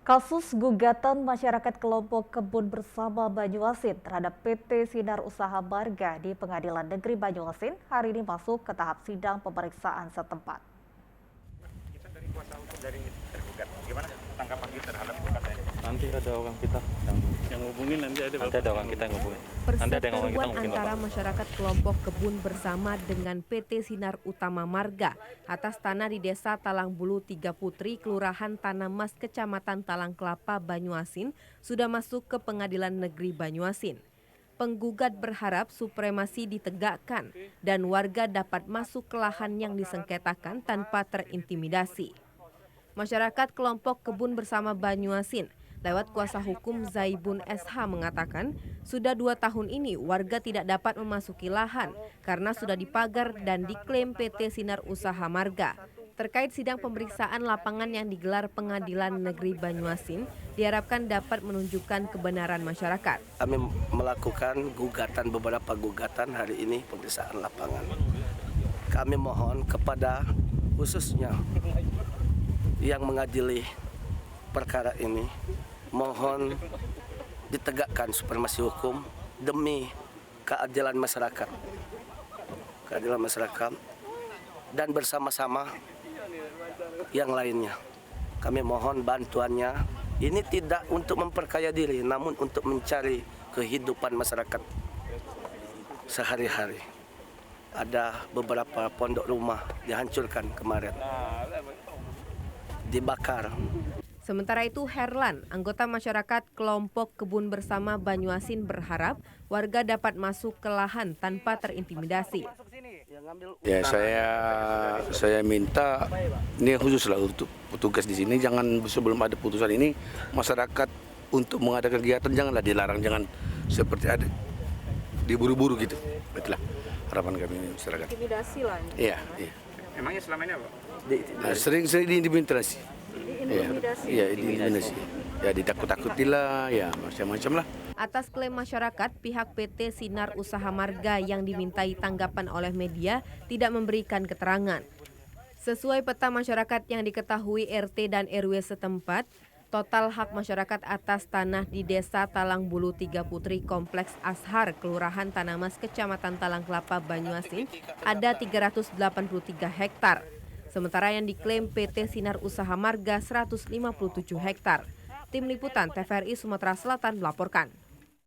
Kasus gugatan masyarakat kelompok kebun bersama Banyuasin terhadap PT Sinar Usaha Marga di Pengadilan Negeri Banyuasin hari ini masuk ke tahap sidang pemeriksaan setempat. Kita dari kuasa hukum dari tergugat, gimana tanggapan kita terhadap gugatan ini? Nanti ada orang kita Yang ngubungin nanti ada orang kita yang ngubungin. Perseteruan antara masyarakat kelompok kebun bersama dengan PT Sinar Utama Marga atas tanah di Desa Talangbulu 3 Putri, Kelurahan Tanah Mas, Kecamatan Talang Kelapa, Banyuasin sudah masuk ke Pengadilan Negeri Banyuasin. Penggugat berharap supremasi ditegakkan dan warga dapat masuk ke lahan yang disengketakan tanpa terintimidasi. Masyarakat kelompok kebun bersama Banyuasin lewat kuasa hukum Zaibun SH mengatakan sudah 2 tahun ini warga tidak dapat memasuki lahan karena sudah dipagar dan diklaim PT Sinar Usaha Marga. Terkait sidang pemeriksaan lapangan yang digelar Pengadilan Negeri Banyuasin diharapkan dapat menunjukkan kebenaran masyarakat. Kami melakukan beberapa gugatan hari ini pemeriksaan lapangan. Kami mohon kepada khususnya yang mengadili perkara ini, mohon ditegakkan supremasi hukum demi keadilan masyarakat. Dan bersama-sama yang lainnya. Kami mohon bantuannya. Ini tidak untuk memperkaya diri, namun untuk mencari kehidupan masyarakat sehari-hari. Ada beberapa pondok rumah dihancurkan kemarin, dibakar. Sementara itu Herlan, anggota masyarakat kelompok kebun bersama Banyuasin berharap warga dapat masuk ke lahan tanpa terintimidasi. Ya saya minta ini khususlah untuk petugas di sini, jangan sebelum ada putusan ini masyarakat untuk mengadakan kegiatan janganlah dilarang, jangan seperti ada diburu-buru gitu. Itulah harapan kami masyarakat. Intimidasi lah. Iya. Emangnya selama ini apa? Sering diintimidasi. Iya, diintimidasi. Ya ditakut-takutilah, ya macam-macam lah. Atas klaim masyarakat, pihak PT Sinar Usaha Marga yang dimintai tanggapan oleh media tidak memberikan keterangan. Sesuai peta masyarakat yang diketahui RT dan RW setempat, total hak masyarakat atas tanah di Desa Talangbulu 3 Putri Kompleks Ashar, Kelurahan Tanah Mas, Kecamatan Talang Kelapa, Banyuasin ada 383 hektar. Sementara yang diklaim PT Sinar Usaha Marga 157 hektar. Tim Liputan TVRI Sumatera Selatan melaporkan.